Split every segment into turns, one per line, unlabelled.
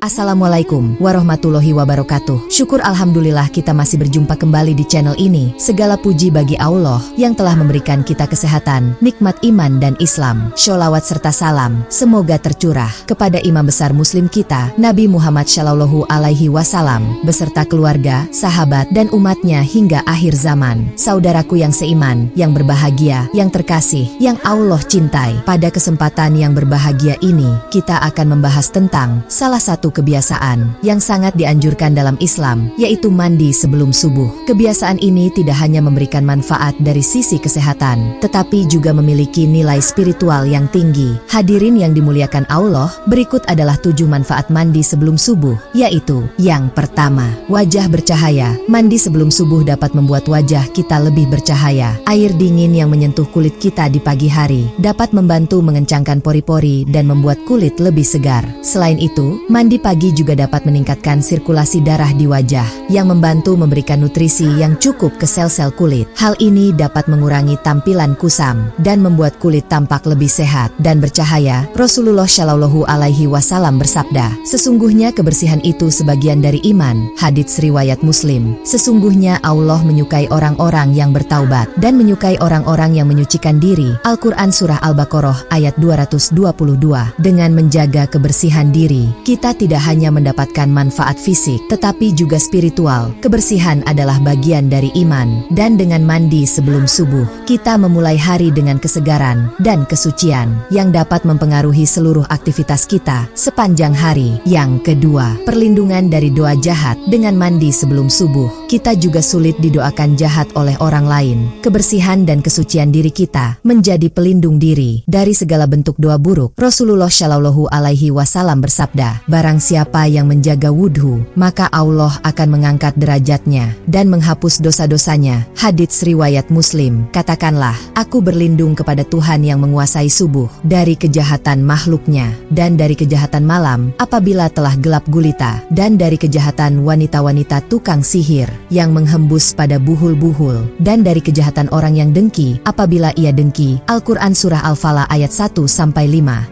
Assalamualaikum warahmatullahi wabarakatuh. Syukur alhamdulillah kita masih berjumpa kembali di channel ini. Segala puji bagi Allah yang telah memberikan kita kesehatan, nikmat iman dan Islam. Sholawat serta salam semoga tercurah kepada imam besar muslim kita, Nabi Muhammad Shallallahu Alaihi Wasallam, beserta keluarga, sahabat dan umatnya hingga akhir zaman. Saudaraku yang seiman, yang berbahagia, yang terkasih, yang Allah cintai. Pada kesempatan yang berbahagia ini, kita akan membahas tentang salah satu kebiasaan yang sangat dianjurkan dalam Islam, yaitu mandi sebelum subuh. Kebiasaan ini tidak hanya memberikan manfaat dari sisi kesehatan, tetapi juga memiliki nilai spiritual yang tinggi. Hadirin yang dimuliakan Allah, berikut adalah 7 manfaat mandi sebelum subuh, yaitu yang pertama, wajah bercahaya. Mandi sebelum subuh dapat membuat wajah kita lebih bercahaya. Air dingin yang menyentuh kulit kita di pagi hari dapat membantu mengencangkan pori-pori dan membuat kulit lebih segar. Selain itu, mandi pagi juga dapat meningkatkan sirkulasi darah di wajah, yang membantu memberikan nutrisi yang cukup ke sel-sel kulit. Hal ini dapat mengurangi tampilan kusam dan membuat kulit tampak lebih sehat dan bercahaya. Rasulullah Shallallahu Alaihi Wasallam bersabda, sesungguhnya kebersihan itu sebagian dari iman. Hadits riwayat Muslim. Sesungguhnya Allah menyukai orang-orang yang bertaubat dan menyukai orang-orang yang menyucikan diri. Al-Quran Surah Al-Baqarah ayat 222. Dengan menjaga kebersihan diri, kita tidak hanya mendapatkan manfaat fisik, tetapi juga spiritual. Kebersihan adalah bagian dari iman, dan dengan mandi sebelum subuh, kita memulai hari dengan kesegaran dan kesucian yang dapat mempengaruhi seluruh aktivitas kita sepanjang hari. Yang kedua, perlindungan dari doa jahat. Dengan mandi sebelum subuh, kita juga sulit didoakan jahat oleh orang lain. Kebersihan dan kesucian diri kita menjadi pelindung diri dari segala bentuk doa buruk. Rasulullah Shallallahu Alaihi Wasallam bersabda, barang siapa yang menjaga wudhu, maka Allah akan mengangkat derajatnya dan menghapus dosa-dosanya. Hadits riwayat Muslim. Katakanlah, aku berlindung kepada Tuhan yang menguasai subuh dari kejahatan makhluknya dan dari kejahatan malam apabila telah gelap gulita, dan dari kejahatan wanita-wanita tukang sihir yang menghembus pada buhul-buhul, dan dari kejahatan orang yang dengki apabila ia dengki. Al-Quran Surah Al-Falaq ayat 1-5.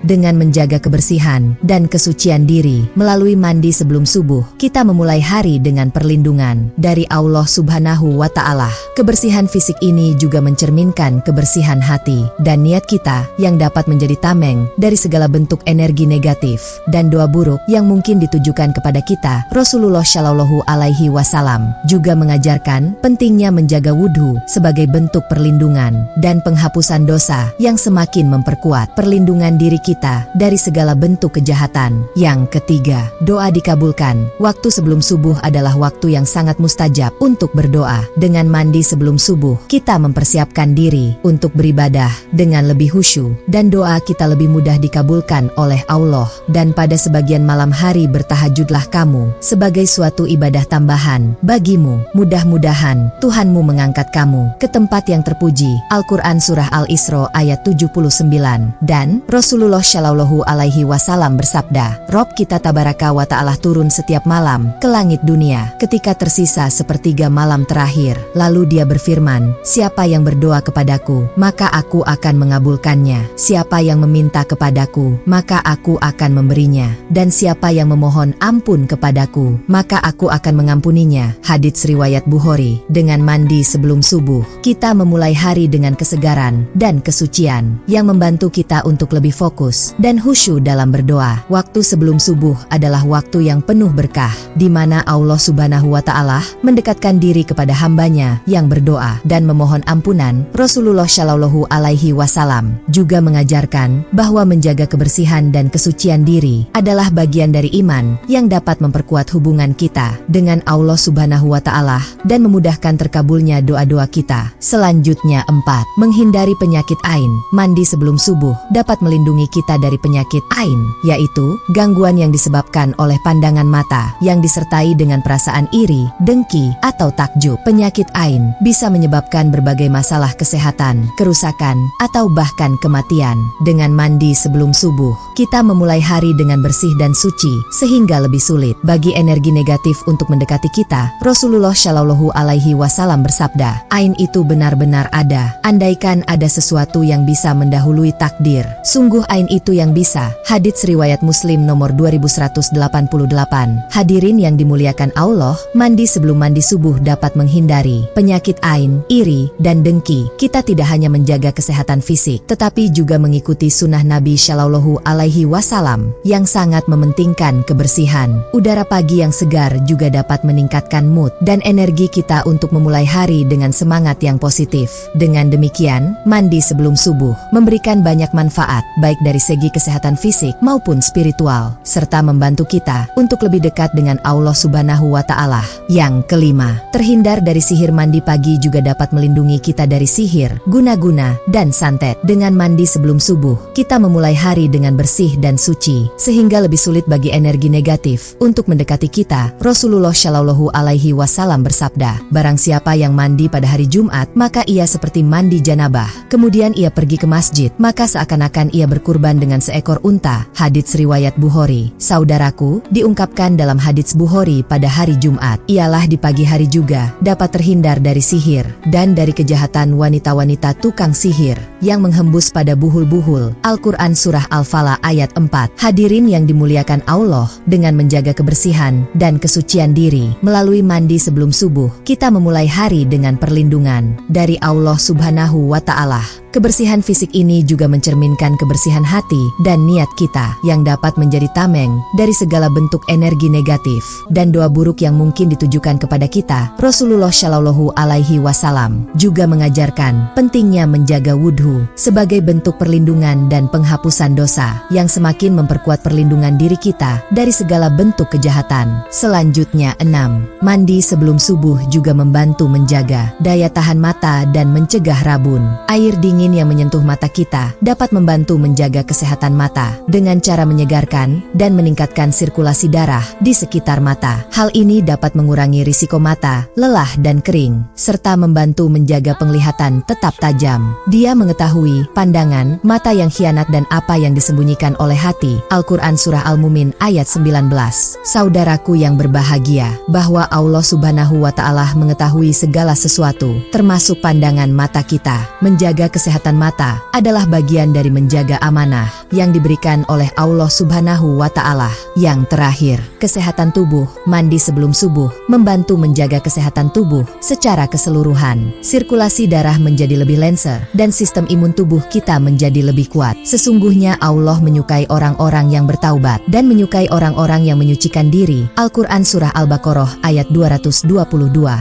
Dengan menjaga kebersihan dan kesucian diri melalui mandi sebelum subuh, kita memulai hari dengan perlindungan dari Allah Subhanahu wa Ta'ala. Kebersihan fisik ini juga mencerminkan kebersihan hati dan niat kita yang dapat menjadi tameng dari segala bentuk energi negatif dan doa buruk yang mungkin ditujukan kepada kita. Rasulullah Shallallahu Alaihi Wasallam juga mengajarkan pentingnya menjaga wudhu sebagai bentuk perlindungan dan penghapusan dosa yang semakin memperkuat perlindungan diri kita dari segala bentuk kejahatan. Yang ketiga, doa dikabulkan. Waktu sebelum subuh adalah waktu yang sangat mustajab untuk berdoa. Dengan mandi sebelum subuh, kita mempersiapkan diri untuk beribadah dengan lebih khusyuk, dan doa kita lebih mudah dikabulkan oleh Allah. Dan pada sebagian malam hari bertahajudlah kamu sebagai suatu ibadah tambahan bagimu. Mudah-mudahan Tuhanmu mengangkat kamu ke tempat yang terpuji. Al-Quran Surah Al-Isra ayat 79. Dan Rasulullah Shallallahu Alaihi Wasallam bersabda, Rob kita tabaraka wa ta'ala turun setiap malam ke langit dunia ketika tersisa sepertiga malam terakhir. Lalu dia berfirman, siapa yang berdoa kepadaku, maka aku akan mengabulkannya. Siapa yang meminta kepadaku, maka aku akan memberinya. Dan siapa yang memohon ampun kepadaku, maka aku akan mengampuninya. Hadits riwayat Bukhari. Dengan mandi sebelum subuh, kita memulai hari dengan kesegaran dan kesucian yang membantu kita untuk lebih fokus dan khusyuk dalam berdoa. Waktu sebelum subuh adalah waktu yang penuh berkah, di mana Allah Subhanahu wa Ta'ala mendekatkan diri kepada hambanya yang berdoa dan memohon ampunan. Rasulullah Shallallahu Alaihi Wasallam juga mengajarkan bahwa menjaga kebersihan dan kesucian diri adalah bagian dari iman yang dapat memperkuat hubungan kita dengan Allah Subhanahu wa Ta'ala dan memudahkan terkabulnya doa-doa kita. Selanjutnya 4. Menghindari penyakit ain. Mandi sebelum subuh dapat melindungi kita dari penyakit ain, yaitu gangguan yang disebut disebabkan oleh pandangan mata yang disertai dengan perasaan iri, dengki, atau takjub. Penyakit ain bisa menyebabkan berbagai masalah kesehatan, kerusakan, atau bahkan kematian. Dengan mandi sebelum subuh, kita memulai hari dengan bersih dan suci, sehingga lebih sulit bagi energi negatif untuk mendekati kita. Rasulullah Shallallahu Alaihi Wasallam bersabda, ain itu benar-benar ada. Andaikan ada sesuatu yang bisa mendahului takdir, sungguh ain itu yang bisa. Hadits riwayat Muslim nomor 2188. Hadirin yang dimuliakan Allah, mandi sebelum mandi subuh dapat menghindari penyakit ain, iri, dan dengki. Kita tidak hanya menjaga kesehatan fisik, tetapi juga mengikuti sunnah Nabi Shallallahu Alaihi Wasallam yang sangat mementingkan kebersihan. Udara pagi yang segar juga dapat meningkatkan mood dan energi kita untuk memulai hari dengan semangat yang positif. Dengan demikian, mandi sebelum subuh memberikan banyak manfaat, baik dari segi kesehatan fisik maupun spiritual, serta membantu kita untuk lebih dekat dengan Allah Subhanahu wa Ta'ala. Yang kelima, terhindar dari sihir. Mandi pagi juga dapat melindungi kita dari sihir, guna-guna, dan santet. Dengan mandi sebelum subuh, kita memulai hari dengan bersih dan suci, sehingga lebih sulit bagi energi negatif untuk mendekati kita. Rasulullah Shallallahu Alaihi Wasallam bersabda, barang siapa yang mandi pada hari Jumat, maka ia seperti mandi janabah. Kemudian ia pergi ke masjid, maka seakan-akan ia berkurban dengan seekor unta. Hadits riwayat Bukhari. Saudaraku, diungkapkan dalam hadits Bukhari pada hari Jumat, ialah di pagi hari juga dapat terhindar dari sihir dan dari kejahatan wanita-wanita tukang sihir yang menghembus pada buhul-buhul. Al-Quran Surah Al-Falaq ayat 4. Hadirin yang dimuliakan Allah, dengan menjaga kebersihan dan kesucian diri melalui mandi sebelum subuh, kita memulai hari dengan perlindungan dari Allah Subhanahu wa Ta'ala. Kebersihan fisik ini juga mencerminkan kebersihan hati dan niat kita yang dapat menjadi tameng dari segala bentuk energi negatif dan doa buruk yang mungkin ditujukan kepada kita. Rasulullah Shallallahu Alaihi Wasallam juga mengajarkan pentingnya menjaga wudhu sebagai bentuk perlindungan dan penghapusan dosa yang semakin memperkuat perlindungan diri kita dari segala bentuk kejahatan. Selanjutnya 6. Mandi sebelum subuh juga membantu menjaga daya tahan mata dan mencegah rabun. Air dingin yang menyentuh mata kita dapat membantu menjaga kesehatan mata dengan cara menyegarkan dan meningkatkan sirkulasi darah di sekitar mata. Hal ini dapat mengurangi risiko mata, lelah dan kering, serta membantu menjaga penglihatan tetap tajam. Dia mengetahui pandangan, mata yang khianat dan apa yang disembunyikan oleh hati. Al-Quran Surah Al-Mumin ayat 19. Saudaraku yang berbahagia, bahwa Allah Subhanahu wa Ta'ala mengetahui segala sesuatu, termasuk pandangan mata kita. Menjaga kesehatan mata adalah bagian dari menjaga amanah yang diberikan oleh Allah Subhanahu wa Ta'ala. Yang terakhir, kesehatan tubuh. Mandi sebelum subuh membantu menjaga kesehatan tubuh secara keseluruhan. Sirkulasi darah menjadi lebih lancar dan sistem imun tubuh kita menjadi lebih kuat. Sesungguhnya Allah menyukai orang-orang yang bertaubat dan menyukai orang-orang yang menyucikan diri. Al-Quran Surah Al-Baqarah ayat 222.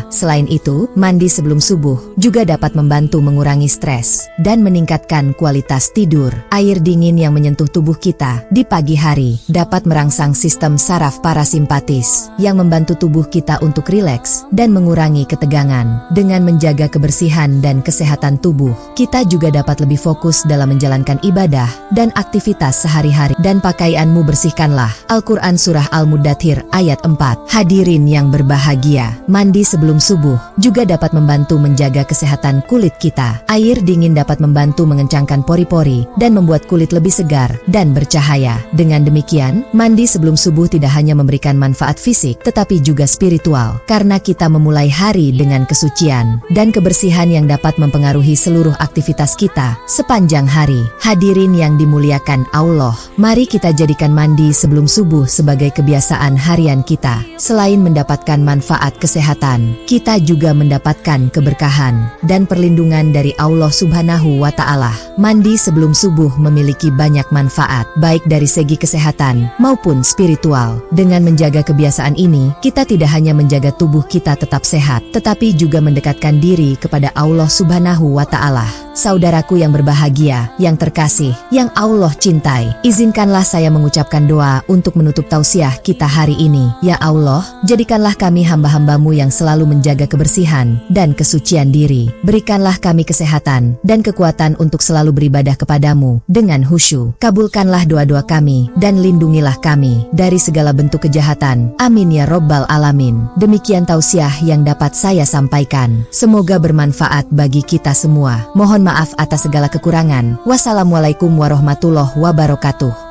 Selain itu, mandi sebelum subuh juga dapat membantu mengurangi stres dan meningkatkan kualitas tidur. Air dingin yang menyentuh tubuh kita di pagi hari dapat merangsang sistem saraf parasimpatis yang membantu tubuh kita untuk rileks dan mengurangi ketegangan. Dengan menjaga kebersihan dan kesehatan tubuh, kita juga dapat lebih fokus dalam menjalankan ibadah dan aktivitas sehari-hari. Dan pakaianmu bersihkanlah. Al-Quran Surah Al-Mudathir ayat 4. Hadirin yang berbahagia, mandi sebelum subuh juga dapat membantu menjaga kesehatan kulit kita. Air dingin dapat membantu mengencangkan pori-pori dan membuat kulit lebih segar dan bercahaya. Dengan demikian, mandi sebelum subuh tidak hanya memberikan manfaat fisik, tetapi juga spiritual, karena kita memulai hari dengan kesucian dan kebersihan yang dapat mempengaruhi seluruh aktivitas kita sepanjang hari. Hadirin yang dimuliakan Allah, mari kita jadikan mandi sebelum subuh sebagai kebiasaan harian kita. Selain mendapatkan manfaat kesehatan, kita juga mendapatkan keberkahan dan perlindungan dari Allah Subhanahu wa Ta'ala. Mandi sebelum subuh memiliki banyak manfaat, baik dari segi kesehatan maupun spiritual. Dengan menjaga kebiasaan ini, kita tidak hanya menjaga tubuh kita tetap sehat, tetapi juga mendekatkan diri kepada Allah Subhanahu wa Ta'ala. Saudaraku yang berbahagia, yang terkasih, yang Allah cintai, izinkanlah saya mengucapkan doa untuk menutup tausiah kita hari ini. Ya Allah, jadikanlah kami hamba-hambamu yang selalu menjaga kebersihan dan kesucian diri. Berikanlah kami kesehatan dan kekuatan untuk selalu beribadah kepadamu dengan khusyuk. Kabulkanlah doa-doa kami dan lindungilah kami dari segala bentuk kejahatan. Amin ya robbal alamin. Demikian tausiah yang dapat saya sampaikan. Semoga bermanfaat bagi kita semua. Mohon maaf atas segala kekurangan. Wassalamualaikum warahmatullahi wabarakatuh.